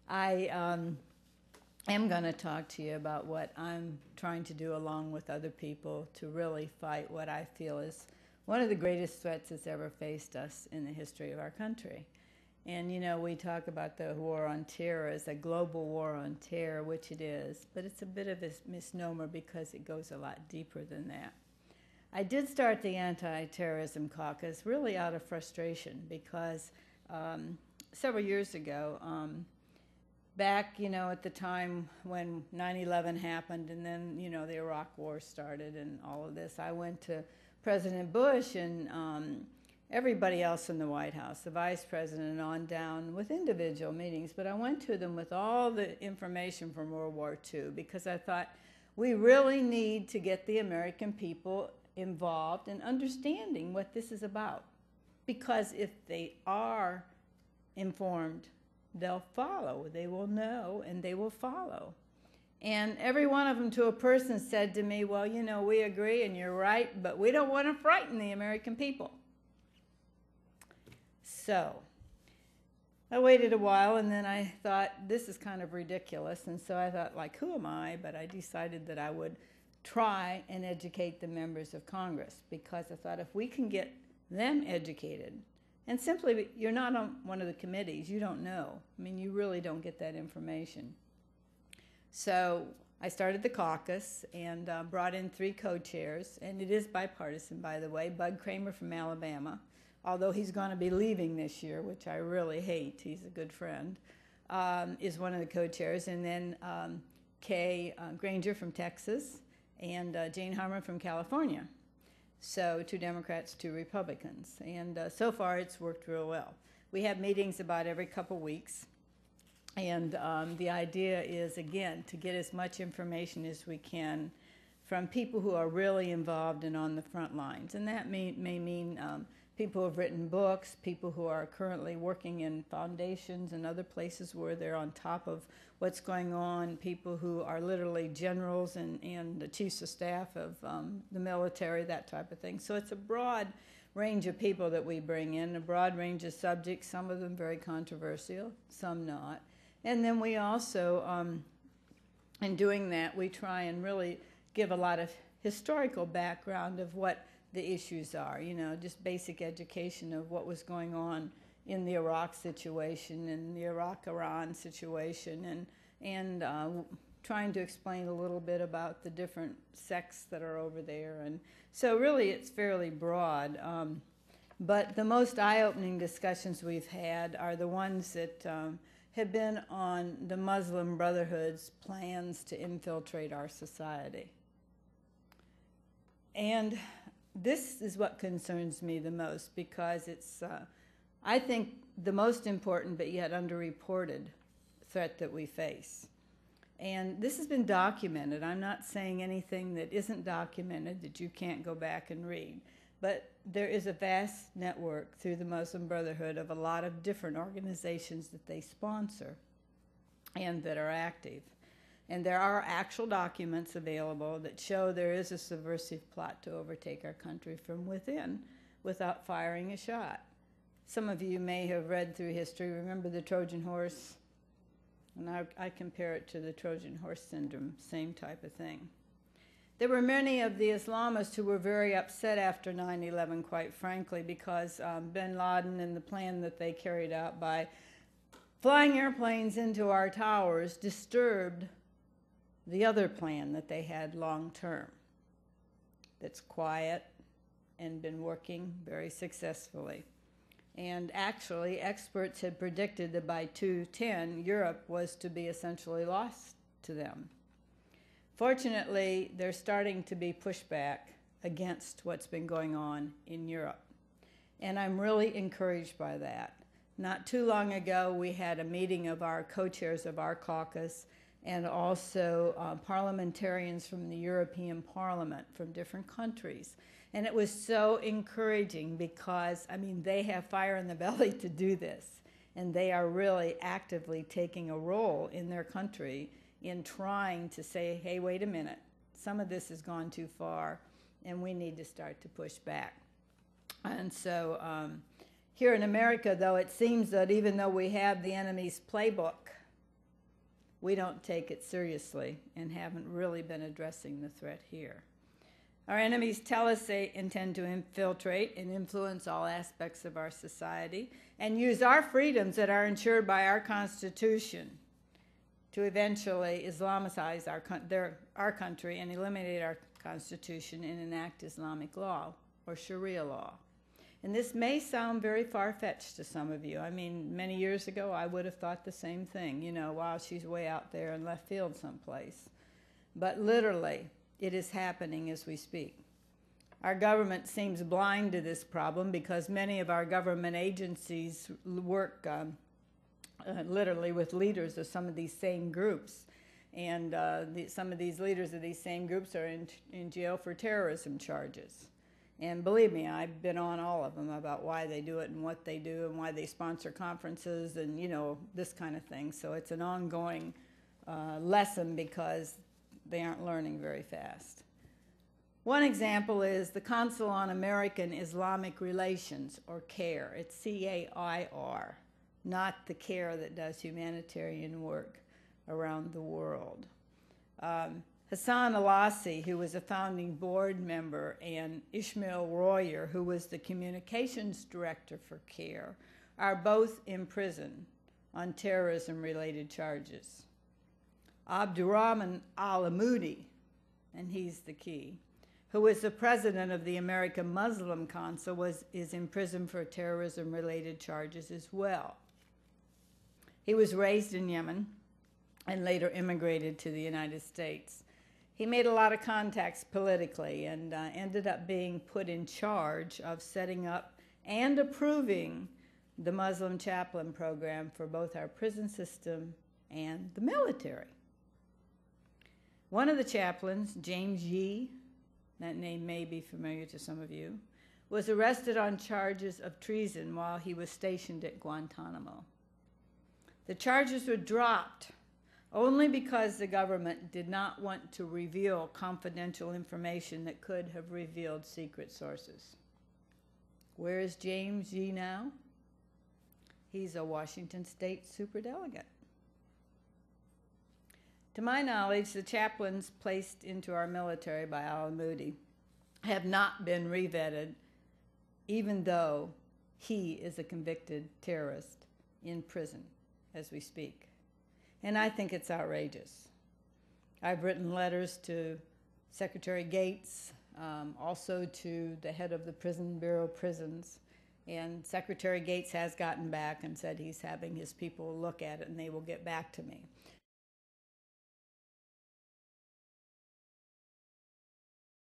I am going to talk to you about what I'm trying to do along with other people to really fight what I feel is one of the greatest threats that's ever faced us in the history of our country. And you know, we talk about the war on terror as a global war on terror, which it is, but it's a bit of a misnomer because it goes a lot deeper than that. I did start the Anti-Terrorism Caucus really out of frustration because several years ago, back, you know, at the time when 9/11 happened and then, you know, the Iraq War started and all of this, I went to President Bush and everybody else in the White House, the Vice President and on down, with individual meetings, but I went to them with all the information from World War II because I thought we really need to get the American people involved in understanding what this is about. Because if they are informed, they'll follow, they will know, and they will follow. And every one of them to a person said to me, well, you know, we agree and you're right, but we don't want to frighten the American people. So I waited a while and then I thought, this is kind of ridiculous. And so I thought, like, who am I? But I decided that I would try and educate the members of Congress because I thought if we can get them educated, and simply, you're not on one of the committees, you don't know. I mean, you really don't get that information. So I started the caucus and brought in 3 co-chairs, and it is bipartisan, by the way. Bud Kramer from Alabama, although he's going to be leaving this year, which I really hate, he's a good friend, is one of the co-chairs. And then Kay Granger from Texas and Jane Harmon from California. So 2 Democrats, 2 Republicans. And so far it's worked real well. We have meetings about every couple weeks. And the idea is, again, to get as much information as we can from people who are really involved and on the front lines. And that may mean people who have written books, people who are currently working in foundations and other places where they're on top of what's going on, people who are literally generals and the chiefs of staff of the military, that type of thing. So it's a broad range of people that we bring in, a broad range of subjects, some of them very controversial, some not. And then we also, in doing that, we try and really give a lot of historical background of what the issues are, you know, just basic education of what was going on in the Iraq situation and the Iraq-Iran situation and trying to explain a little bit about the different sects that are over there. And so really it's fairly broad. But the most eye-opening discussions we've had are the ones that have been on the Muslim Brotherhood's plans to infiltrate our society. And this is what concerns me the most because it's, I think, the most important but yet underreported threat that we face. And this has been documented. I'm not saying anything that isn't documented that you can't go back and read. But there is a vast network through the Muslim Brotherhood of a lot of different organizations that they sponsor and that are active. And there are actual documents available that show there is a subversive plot to overtake our country from within without firing a shot. Some of you may have read through history. Remember the Trojan horse? And I compare it to the Trojan horse syndrome, same type of thing. There were many of the Islamists who were very upset after 9/11, quite frankly, because bin Laden and the plan that they carried out by flying airplanes into our towers disturbed the other plan that they had long term that's quiet and been working very successfully. And actually, experts had predicted that by 2010, Europe was to be essentially lost to them. Fortunately, there's starting to be pushback against what's been going on in Europe. And I'm really encouraged by that. Not too long ago, we had a meeting of our co-chairs of our caucus and also parliamentarians from the European Parliament from different countries. And it was so encouraging because, I mean, they have fire in the belly to do this. And they are really actively taking a role in their country in trying to say, hey, wait a minute, some of this has gone too far and we need to start to push back. And so here in America, though, it seems that even though we have the enemy's playbook, we don't take it seriously and haven't really been addressing the threat here. Our enemies tell us they intend to infiltrate and influence all aspects of our society and use our freedoms that are ensured by our Constitution to eventually Islamicize our country and eliminate our Constitution and enact Islamic law or Sharia law. And this may sound very far-fetched to some of you. I mean, many years ago, I would have thought the same thing, you know, wow, she's way out there in left field someplace. But literally, it is happening as we speak. Our government seems blind to this problem because many of our government agencies work literally with leaders of some of these same groups. And some of these leaders of these same groups are in jail for terrorism charges. And believe me, I've been on all of them about why they do it and what they do and why they sponsor conferences and, you know, this kind of thing. So it's an ongoing lesson because they aren't learning very fast. One example is the Council on American Islamic Relations, or CAIR. It's C-A-I-R, not the CARE that does humanitarian work around the world. Hassan Alassi, who was a founding board member, and Ishmael Royer, who was the communications director for CARE, are both in prison on terrorism-related charges. Abdurrahman al-Amoudi, and he's the key, who is the president of the American Muslim Council, is in prison for terrorism-related charges as well. He was raised in Yemen and later immigrated to the United States. He made a lot of contacts politically and ended up being put in charge of setting up and approving the Muslim chaplain program for both our prison system and the military. One of the chaplains, James Yee, that name may be familiar to some of you, was arrested on charges of treason while he was stationed at Guantanamo. The charges were dropped only because the government did not want to reveal confidential information that could have revealed secret sources. Where is James Yee now? He's a Washington State superdelegate. To my knowledge, the chaplains placed into our military by al-Amoudi have not been revetted, even though he is a convicted terrorist in prison as we speak. And I think it's outrageous. I've written letters to Secretary Gates, also to the head of the Bureau of Prisons, and Secretary Gates has gotten back and said he's having his people look at it and they will get back to me.